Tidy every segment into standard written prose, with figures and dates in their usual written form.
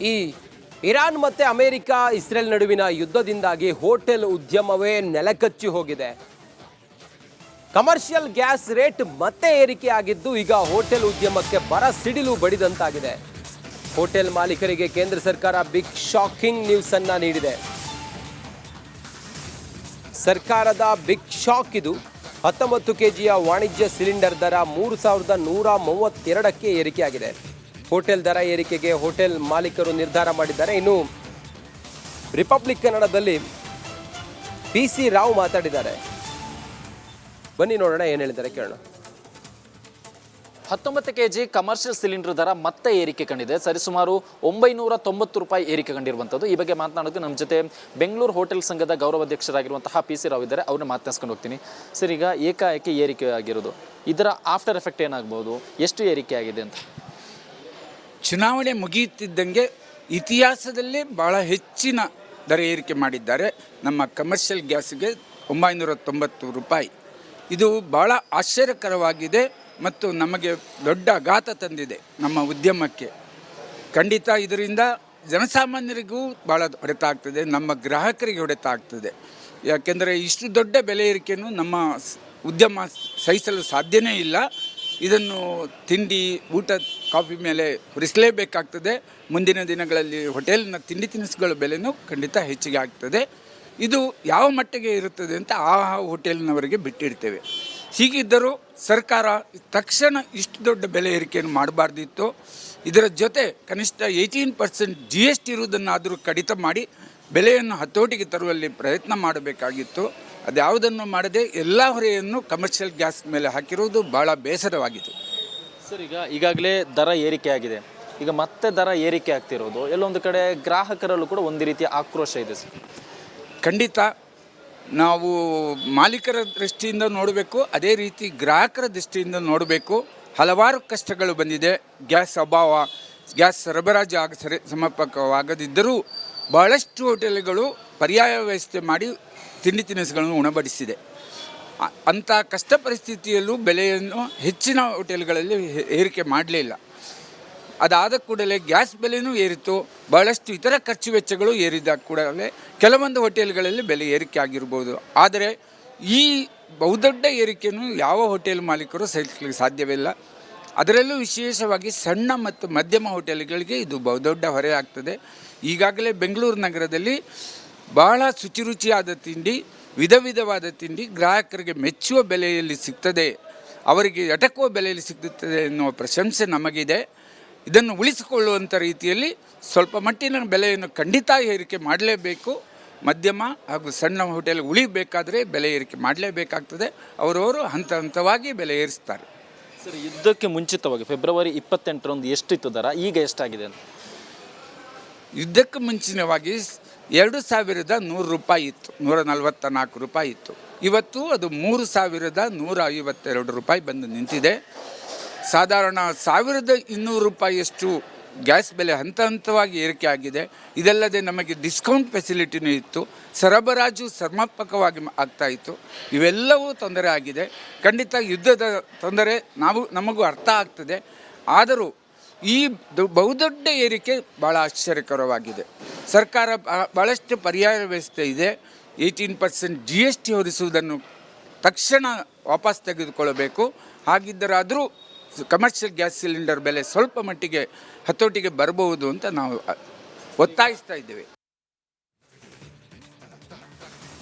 ಈ ಇರಾನ್ ಮತ್ತು America Israel ನಡುವಿನ ಯುದ್ಧದಿಂದಾಗಿ ಹೋಟೆಲ್ ಉದ್ಯಮವೇ ನೆಲಕಚ್ಚಿ ಹೋಗಿದೆ. ಕಮರ್ಷಿಯಲ್ ಗ್ಯಾಸ್ ರೇಟ್ ಮತ್ತೆ ಏರಿಕೆ ಆಗಿದ್ದು ಈಗ ಹೋಟೆಲ್ ಉದ್ಯಮಕ್ಕೆ ಬರ ಸಿಡಿಲು ಬಡಿದಂತಾಗಿದೆ. ಹೋಟೆಲ್ ಮಾಲೀಕರಿಗೆ ಕೇಂದ್ರ ಸರ್ಕಾರ ಬಿಗ್ ಶಾಕಿಂಗ್ ನ್ಯೂಸ್ ಅನ್ನ ನೀಡಿದೆ. ಸರ್ಕಾರದ ಬಿಗ್ ಶಾಕ್ ಇದು. 19 ಕೆಜಿಯ ವಾಣಿಜ್ಯ ಸಿಲಿಂಡರ್ ದರ 3,132ಕ್ಕೆ ಏರಿಕೆಯಾಗಿದೆ. ಹೋಟೆಲ್ ದರ ಏರಿಕೆಗೆ ಹೋಟೆಲ್ ಮಾಲೀಕರು ನಿರ್ಧಾರ ಮಾಡಿದ್ದಾರೆ. ಇನ್ನು ರಿಪಬ್ಲಿಕ್ ಕನ್ನಡದಲ್ಲಿ PC ರಾವ್ ಮಾತಾಡಿದ್ದಾರೆ. ಬನ್ನಿ ನೋಡೋಣ ಏನು ಹೇಳಿದ್ದಾರೆ, ಕೇಳೋಣ. 19 ಕೆಜಿ ಕಮರ್ಷಿಯಲ್ ಸಿಲಿಂಡರ್ ದರ ಮತ್ತೆ ಏರಿಕೆ ಕಂಡಿದೆ. ಸರಿಸುಮಾರು 990 ರೂಪಾಯಿ ಏರಿಕೆ ಕಂಡಿರುವಂಥದ್ದು. ಈ ಬಗ್ಗೆ ಮಾತನಾಡೋದು ನಮ್ಮ ಜೊತೆ ಬೆಂಗಳೂರು ಹೋಟೆಲ್ ಸಂಘದ ಗೌರವಾಧ್ಯಕ್ಷರಾಗಿರುವಂತಹ PC ರಾವ್ ಇದ್ದಾರೆ. ಅವ್ರನ್ನ ಮಾತನಾಡ್ಸ್ಕೊಂಡು ಹೋಗ್ತೀನಿ. ಸರ್, ಈಗ ಏಕಾಏಕಿ ಏರಿಕೆ ಆಗಿರೋದು, ಇದರ ಆಫ್ಟರ್ ಎಫೆಕ್ಟ್ ಏನಾಗ್ಬೋದು, ಎಷ್ಟು ಏರಿಕೆ ಆಗಿದೆ ಅಂತ? ಚುನಾವಣೆ ಮುಗಿಯುತ್ತಿದ್ದಂಗೆ ಇತಿಹಾಸದಲ್ಲೇ ಭಾಳ ಹೆಚ್ಚಿನ ದರ ಏರಿಕೆ ಮಾಡಿದ್ದಾರೆ. ನಮ್ಮ ಕಮರ್ಷಿಯಲ್ ಗ್ಯಾಸ್ಗೆ 990 ರೂಪಾಯಿ. ಇದು ಭಾಳ ಆಶ್ಚರ್ಯಕರವಾಗಿದೆ ಮತ್ತು ನಮಗೆ ದೊಡ್ಡ ಆಘಾತ ತಂದಿದೆ ನಮ್ಮ ಉದ್ಯಮಕ್ಕೆ. ಖಂಡಿತ ಇದರಿಂದ ಜನಸಾಮಾನ್ಯರಿಗೂ ಭಾಳ ಹೊಡೆತ ಆಗ್ತದೆ, ನಮ್ಮ ಗ್ರಾಹಕರಿಗೆ ಹೊಡೆತ ಆಗ್ತದೆ. ಯಾಕೆಂದರೆ ಇಷ್ಟು ದೊಡ್ಡ ಬೆಲೆ ಏರಿಕೆಯನ್ನು ನಮ್ಮ ಉದ್ಯಮ ಸಹಿಸಲು ಸಾಧ್ಯನೇ ಇಲ್ಲ. ಇದನ್ನು ತಿಂಡಿ, ಊಟ, ಕಾಫಿ ಮೇಲೆ ಹೊರಿಸಲೇಬೇಕಾಗ್ತದೆ. ಮುಂದಿನ ದಿನಗಳಲ್ಲಿ ಹೋಟೆಲ್ನ ತಿಂಡಿ ತಿನಿಸುಗಳ ಬೆಲೆನೂ ಖಂಡಿತ ಹೆಚ್ಚಿಗೆ ಆಗ್ತದೆ. ಇದು ಯಾವ ಮಟ್ಟಿಗೆ ಇರುತ್ತದೆ ಅಂತ ಆ ಹೋಟೆಲ್ನವರಿಗೆ ಬಿಟ್ಟಿರ್ತೇವೆ. ಹೀಗಿದ್ದರೂ ಸರ್ಕಾರ ತಕ್ಷಣ ಇಷ್ಟು ದೊಡ್ಡ ಬೆಲೆ ಏರಿಕೆಯನ್ನು ಮಾಡಬಾರ್ದಿತ್ತು. ಇದರ ಜೊತೆ ಕನಿಷ್ಠ 18% GST ಇರುವುದನ್ನಾದರೂ ಕಡಿತ ಮಾಡಿ ಬೆಲೆಯನ್ನು ಹತೋಟಿಗೆ ತರುವಲ್ಲಿ ಪ್ರಯತ್ನ ಮಾಡಬೇಕಾಗಿತ್ತು. ಅದ್ಯಾವುದನ್ನು ಮಾಡದೆ ಎಲ್ಲ ಹೊರೆಯನ್ನು ಕಮರ್ಷಿಯಲ್ ಗ್ಯಾಸ್ ಮೇಲೆ ಹಾಕಿರುವುದು ಭಾಳ ಬೇಸರವಾಗಿದೆ. ಸರ್, ಈಗಾಗಲೇ ದರ ಏರಿಕೆ ಆಗಿದೆ. ಈಗ ಮತ್ತೆ ದರ ಏರಿಕೆ ಆಗ್ತಿರೋದು ಎಲ್ಲೊಂದು ಕಡೆ ಗ್ರಾಹಕರಲ್ಲೂ ಕೂಡ ಒಂದು ರೀತಿಯ ಆಕ್ರೋಶ ಇದೆ. ಸರ್, ಖಂಡಿತ ನಾವು ಮಾಲೀಕರ ದೃಷ್ಟಿಯಿಂದ ನೋಡಬೇಕು, ಅದೇ ರೀತಿ ಗ್ರಾಹಕರ ದೃಷ್ಟಿಯಿಂದ ನೋಡಬೇಕು. ಹಲವಾರು ಕಷ್ಟಗಳು ಬಂದಿದೆ. ಗ್ಯಾಸ್ ಅಭಾವ, ಗ್ಯಾಸ್ ಸರಬರಾಜು ಸಮರ್ಪಕವಾಗದಿದ್ದರೂ ಬಹಳಷ್ಟು ಹೋಟೆಲ್ಗಳು ಪರ್ಯಾಯ ವ್ಯವಸ್ಥೆ ಮಾಡಿ ತಿಂಡಿ ತಿನಿಸುಗಳನ್ನು ಉಣಬಡಿಸಿದೆ. ಅಂಥ ಕಷ್ಟ ಪರಿಸ್ಥಿತಿಯಲ್ಲೂ ಬೆಲೆಯನ್ನು ಹೆಚ್ಚಿನ ಹೋಟೆಲ್ಗಳಲ್ಲಿ ಏರಿಕೆ ಮಾಡಲಿಲ್ಲ. ಅದಾದ ಕೂಡಲೇ ಗ್ಯಾಸ್ ಬೆಲೆಯೂ ಏರಿತು. ಬಹಳಷ್ಟು ಇತರ ಖರ್ಚು ವೆಚ್ಚಗಳು ಏರಿದ ಕೂಡಲೇ ಕೆಲವೊಂದು ಹೋಟೆಲ್ಗಳಲ್ಲಿ ಬೆಲೆ ಏರಿಕೆ ಆಗಿರ್ಬೋದು. ಆದರೆ ಈ ಬಹುದೊಡ್ಡ ಏರಿಕೆಯನ್ನು ಯಾವ ಹೋಟೆಲ್ ಮಾಲೀಕರು ಸಹಿಸಲಿಕ್ಕೆ ಸಾಧ್ಯವಿಲ್ಲ. ಅದರಲ್ಲೂ ವಿಶೇಷವಾಗಿ ಸಣ್ಣ ಮತ್ತು ಮಧ್ಯಮ ಹೋಟೆಲ್ಗಳಿಗೆ ಇದು ಬಹುದೊಡ್ಡ ಹೊರೆ ಆಗ್ತದೆ. ಈಗಾಗಲೇ ಬೆಂಗಳೂರು ನಗರದಲ್ಲಿ ಬಹಳ ಶುಚಿರುಚಿಯಾದ ತಿಂಡಿ, ವಿಧ ವಿಧವಾದ ತಿಂಡಿ ಗ್ರಾಹಕರಿಗೆ ಮೆಚ್ಚುವ ಬೆಲೆಯಲ್ಲಿ ಸಿಗ್ತದೆ, ಅವರಿಗೆ ಎಟಕುವ ಬೆಲೆಯಲ್ಲಿ ಸಿಗುತ್ತದೆ ಎನ್ನುವ ಪ್ರಶಂಸೆ ನಮಗಿದೆ. ಇದನ್ನು ಉಳಿಸಿಕೊಳ್ಳುವಂಥ ರೀತಿಯಲ್ಲಿ ಸ್ವಲ್ಪ ಮಟ್ಟಿನ ಬೆಲೆಯನ್ನು ಖಂಡಿತ ಏರಿಕೆ ಮಾಡಲೇಬೇಕು. ಮಧ್ಯಮ ಹಾಗೂ ಸಣ್ಣ ಹೋಟೆಲ್ ಉಳಿಬೇಕಾದರೆ ಬೆಲೆ ಏರಿಕೆ ಮಾಡಲೇಬೇಕಾಗ್ತದೆ. ಅವರವರು ಹಂತ ಹಂತವಾಗಿ ಬೆಲೆ ಏರಿಸ್ತಾರೆ. ಸರ್, ಯುದ್ಧಕ್ಕೆ ಮುಂಚಿತವಾಗಿ ಫೆಬ್ರವರಿ 28ರಂದು ಎಷ್ಟಿತ್ತು ದರ, ಈಗ ಎಷ್ಟಾಗಿದೆ ಅಂತ? ಯುದ್ಧಕ್ಕೆ ಮುಂಚಿತವಾಗಿ 2,100 ರೂಪಾಯಿ ಇತ್ತು, 144 ರೂಪಾಯಿ ಇತ್ತು. ಇವತ್ತು ಅದು 3,152 ರೂಪಾಯಿ ಬಂದು ನಿಂತಿದೆ. ಸಾಧಾರಣ 1,200 ರೂಪಾಯಿಯಷ್ಟು ಗ್ಯಾಸ್ ಬೆಲೆ ಹಂತ ಹಂತವಾಗಿ ಏರಿಕೆ ಆಗಿದೆ. ಇದಲ್ಲದೆ ನಮಗೆ ಡಿಸ್ಕೌಂಟ್ ಫೆಸಿಲಿಟಿನೂ ಇತ್ತು, ಸರಬರಾಜು ಸಮರ್ಪಕವಾಗಿ ಆಗ್ತಾಯಿತ್ತು. ಇವೆಲ್ಲವೂ ತೊಂದರೆ ಆಗಿದೆ. ಖಂಡಿತ ಯುದ್ಧದ ತೊಂದರೆ ನಮಗೂ ಅರ್ಥ ಆಗ್ತದೆ. ಆದರೂ ಈ ಬಹುದೊಡ್ಡ ಏರಿಕೆ ಭಾಳ ಆಶ್ಚರ್ಯಕರವಾಗಿದೆ. ಸರ್ಕಾರ ಭಾಳಷ್ಟು ಪರ್ಯಾಯ ವ್ಯವಸ್ಥೆ ಇದೆ. 18% GST ಹೊರಿಸುವುದನ್ನು ತಕ್ಷಣ ವಾಪಸ್ ತೆಗೆದುಕೊಳ್ಳಬೇಕು. ಹಾಗಿದ್ದರಾದರೂ ಕಮರ್ಷಿಯಲ್ ಗ್ಯಾಸ್ ಸಿಲಿಂಡರ್ ಬೆಲೆ ಸ್ವಲ್ಪ ಮಟ್ಟಿಗೆ ಹತೋಟಿಗೆ ಬರಬಹುದು ಅಂತ ನಾವು ಒತ್ತಾಯಿಸ್ತಾ ಇದ್ದೇವೆ.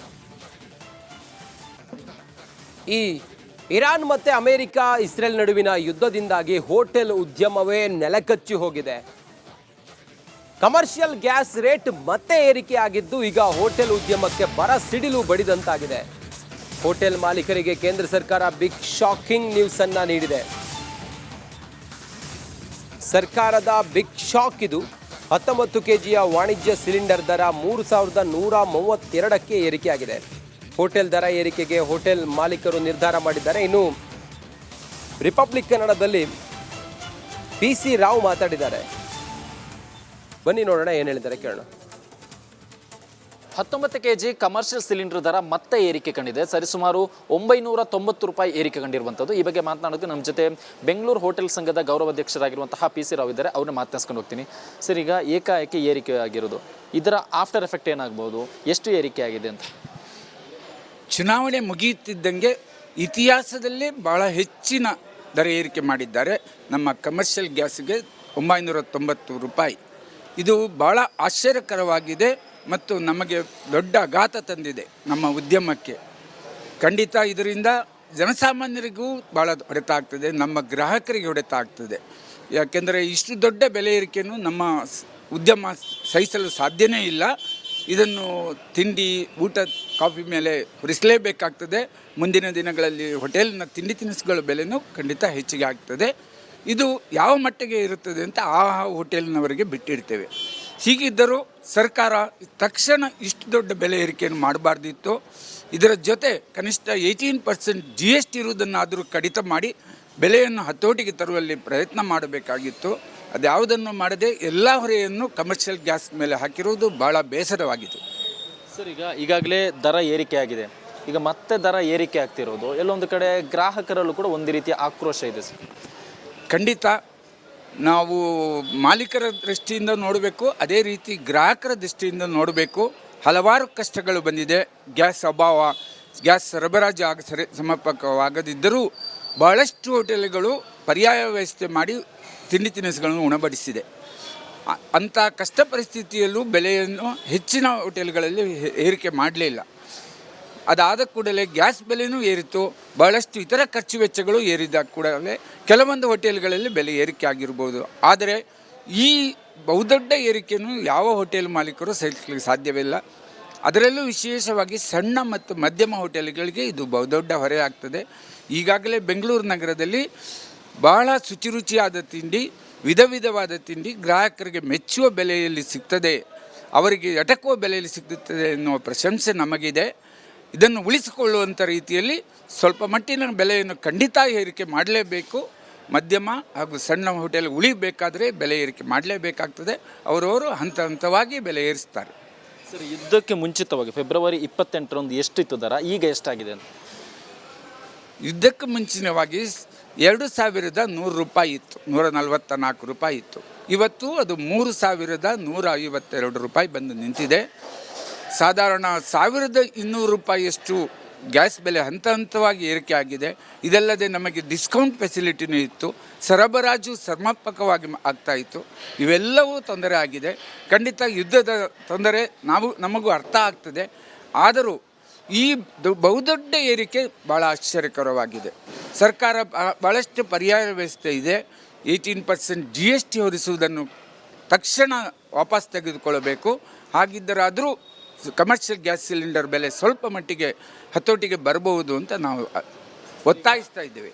ಈ ಇರಾನ್ ಮತ್ತು ಅಮೆರಿಕ ಇಸ್ರೇಲ್ ನಡುವಿನ ಯುದ್ಧದಿಂದಾಗಿ ಹೋಟೆಲ್ ಉದ್ಯಮವೇ ನೆಲಕಚ್ಚಿ ಹೋಗಿದೆ. ಕಮರ್ಷಿಯಲ್ ಗ್ಯಾಸ್ ರೇಟ್ ಮತ್ತೆ ಏರಿಕೆ ಆಗಿದ್ದು ಈಗ ಹೋಟೆಲ್ ಉದ್ಯಮಕ್ಕೆ ಬರ ಸಿಡಿಲು ಬಡಿದಂತಾಗಿದೆ. ಹೋಟೆಲ್ ಮಾಲೀಕರಿಗೆ ಕೇಂದ್ರ ಸರ್ಕಾರ ಬಿಗ್ ಶಾಕಿಂಗ್ ನ್ಯೂಸ್ ಅನ್ನ ನೀಡಿದೆ. ಸರ್ಕಾರದ ಬಿಗ್ ಶಾಕ್ ಇದು. 19 ಕೆಜಿಯ ವಾಣಿಜ್ಯ ಸಿಲಿಂಡರ್ ದರ 3,132ಕ್ಕೆ ಏರಿಕೆಯಾಗಿದೆ. ಹೋಟೆಲ್ ದರ ಏರಿಕೆಗೆ ಹೋಟೆಲ್ ಮಾಲೀಕರು ನಿರ್ಧಾರ ಮಾಡಿದ್ದಾರೆ. ಇನ್ನು ರಿಪಬ್ಲಿಕ್ ಕನ್ನಡದಲ್ಲಿ PC ರಾವ್ ಮಾತಾಡಿದ್ದಾರೆ. ಬನ್ನಿ ನೋಡೋಣ ಏನು ಹೇಳಿದ್ದಾರೆ, ಕೇಳೋಣ. 19 kg ಕಮರ್ಷಿಯಲ್ ಸಿಲಿಂಡರ್ ದರ ಮತ್ತೆ ಏರಿಕೆ ಕಂಡಿದೆ. ಸರಿಸುಮಾರು 990 ರೂಪಾಯಿ ಏರಿಕೆ ಕಂಡಿರುವಂಥದ್ದು. ಈ ಬಗ್ಗೆ ಮಾತನಾಡೋದಕ್ಕೆ ನಮ್ಮ ಜೊತೆ ಬೆಂಗಳೂರು ಹೋಟೆಲ್ ಸಂಘದ ಗೌರವಾಧ್ಯಕ್ಷರಾಗಿರುವಂತಹ ಪಿ ಸಿ ರಾವ್ ಇದ್ದಾರೆ. ಅವ್ರನ್ನ ಮಾತನಾಡ್ಸ್ಕೊಂಡು ಹೋಗ್ತೀನಿ. ಸರ್, ಈಗ ಏಕಾಏಕಿ ಏರಿಕೆ ಆಗಿರೋದು, ಇದರ ಆಫ್ಟರ್ ಎಫೆಕ್ಟ್ ಏನಾಗ್ಬೋದು, ಎಷ್ಟು ಏರಿಕೆ ಆಗಿದೆ ಅಂತ? ಚುನಾವಣೆ ಮುಗಿಯುತ್ತಿದ್ದಂಗೆ ಇತಿಹಾಸದಲ್ಲೇ ಭಾಳ ಹೆಚ್ಚಿನ ದರ ಏರಿಕೆ ಮಾಡಿದ್ದಾರೆ. ನಮ್ಮ ಕಮರ್ಷಿಯಲ್ ಗ್ಯಾಸ್ಗೆ 990 ರೂಪಾಯಿ. ಇದು ಭಾಳ ಆಶ್ಚರ್ಯಕರವಾಗಿದೆ ಮತ್ತು ನಮಗೆ ದೊಡ್ಡ ಆಘಾತ ತಂದಿದೆ ನಮ್ಮ ಉದ್ಯಮಕ್ಕೆ. ಖಂಡಿತ ಇದರಿಂದ ಜನಸಾಮಾನ್ಯರಿಗೂ ಭಾಳ ಹೊಡೆತ ಆಗ್ತದೆ, ನಮ್ಮ ಗ್ರಾಹಕರಿಗೆ ಹೊಡೆತ ಆಗ್ತದೆ. ಯಾಕೆಂದರೆ ಇಷ್ಟು ದೊಡ್ಡ ಬೆಲೆ ಏರಿಕೆಯನ್ನು ನಮ್ಮ ಉದ್ಯಮ ಸಹಿಸಲು ಸಾಧ್ಯನೇ ಇಲ್ಲ. ಇದನ್ನು ತಿಂಡಿ, ಊಟ, ಕಾಫಿ ಮೇಲೆ ಹೊರಿಸಲೇಬೇಕಾಗ್ತದೆ. ಮುಂದಿನ ದಿನಗಳಲ್ಲಿ ಹೋಟೆಲ್ನ ತಿಂಡಿ ತಿನಿಸುಗಳ ಬೆಲೆನೂ ಖಂಡಿತ ಹೆಚ್ಚಿಗೆ ಆಗ್ತದೆ. ಇದು ಯಾವ ಮಟ್ಟಿಗೆ ಇರುತ್ತದೆ ಅಂತ ಆ ಹೋಟೆಲ್ನವರಿಗೆ ಬಿಟ್ಟಿರ್ತೇವೆ. ಹೀಗಿದ್ದರೂ ಸರ್ಕಾರ ತಕ್ಷಣ ಇಷ್ಟು ದೊಡ್ಡ ಬೆಲೆ ಏರಿಕೆಯನ್ನು ಮಾಡಬಾರ್ದಿತ್ತು. ಇದರ ಜೊತೆ ಕನಿಷ್ಠ 18% GST ಇರುವುದನ್ನಾದರೂ ಕಡಿತ ಮಾಡಿ ಬೆಲೆಯನ್ನು ಹತೋಟಿಗೆ ತರುವಲ್ಲಿ ಪ್ರಯತ್ನ ಮಾಡಬೇಕಾಗಿತ್ತು. ಅದ್ಯಾವುದನ್ನು ಮಾಡದೆ ಎಲ್ಲ ಹೊರೆಯನ್ನು ಕಮರ್ಷಿಯಲ್ ಗ್ಯಾಸ್ ಮೇಲೆ ಹಾಕಿರುವುದು ಭಾಳ ಬೇಸರವಾಗಿದೆ. ಸರ್, ಈಗಾಗಲೇ ದರ ಏರಿಕೆ ಆಗಿದೆ. ಈಗ ಮತ್ತೆ ದರ ಏರಿಕೆ ಆಗ್ತಿರೋದು ಎಲ್ಲೊಂದು ಕಡೆ ಗ್ರಾಹಕರಲ್ಲೂ ಕೂಡ ಒಂದು ರೀತಿಯ ಆಕ್ರೋಶ ಇದೆ ಸರ್. ಖಂಡಿತ ನಾವು ಮಾಲೀಕರ ದೃಷ್ಟಿಯಿಂದ ನೋಡಬೇಕು, ಅದೇ ರೀತಿ ಗ್ರಾಹಕರ ದೃಷ್ಟಿಯಿಂದ ನೋಡಬೇಕು. ಹಲವಾರು ಕಷ್ಟಗಳು ಬಂದಿದೆ. ಗ್ಯಾಸ್ ಅಭಾವ, ಗ್ಯಾಸ್ ಸರಬರಾಜು ಸಮರ್ಪಕವಾಗದಿದ್ದರೂ ಬಹಳಷ್ಟು ಹೋಟೆಲ್ಗಳು ಪರ್ಯಾಯ ವ್ಯವಸ್ಥೆ ಮಾಡಿ ತಿಂಡಿ ತಿನಿಸುಗಳನ್ನು ಉಣಬಡಿಸಿದೆ. ಅಂಥ ಕಷ್ಟ ಪರಿಸ್ಥಿತಿಯಲ್ಲೂ ಬೆಲೆಯನ್ನು ಹೆಚ್ಚಿನ ಹೋಟೆಲ್ಗಳಲ್ಲಿ ಏರಿಕೆ ಮಾಡಲಿಲ್ಲ. ಅದಾದ ಕೂಡಲೇ ಗ್ಯಾಸ್ ಬೆಲೆನೂ ಏರಿತು. ಬಹಳಷ್ಟು ಇತರ ಖರ್ಚು ವೆಚ್ಚಗಳು ಏರಿದ ಕೂಡಲೇ ಕೆಲವೊಂದು ಹೋಟೆಲ್ಗಳಲ್ಲಿ ಬೆಲೆ ಏರಿಕೆ ಆಗಿರ್ಬೋದು. ಆದರೆ ಈ ಬಹುದೊಡ್ಡ ಏರಿಕೆಯನ್ನು ಯಾವ ಹೋಟೆಲ್ ಮಾಲೀಕರು ಸಹಿಸಲಿಕ್ಕೆ ಸಾಧ್ಯವಿಲ್ಲ. ಅದರಲ್ಲೂ ವಿಶೇಷವಾಗಿ ಸಣ್ಣ ಮತ್ತು ಮಧ್ಯಮ ಹೋಟೆಲ್ಗಳಿಗೆ ಇದು ಬಹುದೊಡ್ಡ ಹೊರೆ ಆಗ್ತದೆ. ಈಗಾಗಲೇ ಬೆಂಗಳೂರು ನಗರದಲ್ಲಿ ಬಹಳ ಶುಚಿರುಚಿಯಾದ ತಿಂಡಿ, ವಿಧ ವಿಧವಾದ ತಿಂಡಿ ಗ್ರಾಹಕರಿಗೆ ಮೆಚ್ಚುವ ಬೆಲೆಯಲ್ಲಿ ಸಿಗ್ತದೆ, ಅವರಿಗೆ ಎಟಕುವ ಬೆಲೆಯಲ್ಲಿ ಸಿಗುತ್ತದೆ ಎನ್ನುವ ಪ್ರಶಂಸೆ ನಮಗಿದೆ. ಇದನ್ನು ಉಳಿಸಿಕೊಳ್ಳುವಂಥ ರೀತಿಯಲ್ಲಿ ಸ್ವಲ್ಪ ಮಟ್ಟಿನ ಬೆಲೆಯನ್ನು ಖಂಡಿತ ಏರಿಕೆ ಮಾಡಲೇಬೇಕು. ಮಧ್ಯಮ ಹಾಗೂ ಸಣ್ಣ ಹೋಟೆಲ್ ಉಳಿಬೇಕಾದರೆ ಬೆಲೆ ಏರಿಕೆ ಮಾಡಲೇಬೇಕಾಗ್ತದೆ. ಅವರವರು ಹಂತ ಹಂತವಾಗಿ ಬೆಲೆ ಏರಿಸ್ತಾರೆ. ಸರ್, ಯುದ್ಧಕ್ಕೆ ಮುಂಚಿತವಾಗಿ ಫೆಬ್ರವರಿ 28ರಂದು ಎಷ್ಟಿತ್ತು ದರ, ಈಗ ಎಷ್ಟಾಗಿದೆ ಅಂತ? ಯುದ್ಧಕ್ಕೆ ಮುಂಚಿತವಾಗಿ 2100 ರೂಪಾಯಿ ಇತ್ತು, 144 ರೂಪಾಯಿ ಇತ್ತು. ಇವತ್ತು ಅದು 3152 ರೂಪಾಯಿ ಬಂದು ನಿಂತಿದೆ. ಸಾಧಾರಣ 1200 ರೂಪಾಯಿಯಷ್ಟು ಗ್ಯಾಸ್ ಬೆಲೆ ಹಂತ ಹಂತವಾಗಿ ಏರಿಕೆ ಆಗಿದೆ. ಇದಲ್ಲದೆ ನಮಗೆ ಡಿಸ್ಕೌಂಟ್ ಫೆಸಿಲಿಟಿನೂ ಇತ್ತು, ಸರಬರಾಜು ಸಮರ್ಪಕವಾಗಿ ಆಗ್ತಾಯಿತ್ತು. ಇವೆಲ್ಲವೂ ತೊಂದರೆ ಆಗಿದೆ. ಖಂಡಿತ ಯುದ್ಧದ ತೊಂದರೆ ನಮಗೂ ಅರ್ಥ ಆಗ್ತದೆ. ಆದರೂ ಈ ಬಹುದೊಡ್ಡ ಏರಿಕೆ ಭಾಳ ಆಶ್ಚರ್ಯಕರವಾಗಿದೆ. ಸರ್ಕಾರ ಭಾಳಷ್ಟು ಪರ್ಯಾಯ ವ್ಯವಸ್ಥೆ ಇದೆ. 18% GST ಹೊರಿಸುವುದನ್ನು ತಕ್ಷಣ ವಾಪಸ್ ತೆಗೆದುಕೊಳ್ಳಬೇಕು. ಹಾಗಿದ್ದರಾದರೂ ಕಮರ್ಷಿಯಲ್ ಗ್ಯಾಸ್ ಸಿಲಿಂಡರ್ ಬೆಲೆ ಸ್ವಲ್ಪ ಮಟ್ಟಿಗೆ ಹತೋಟಿಗೆ ಬರಬಹುದು ಅಂತ ನಾವು ಒತ್ತಾಯಿಸ್ತಾ ಇದ್ದೇವೆ.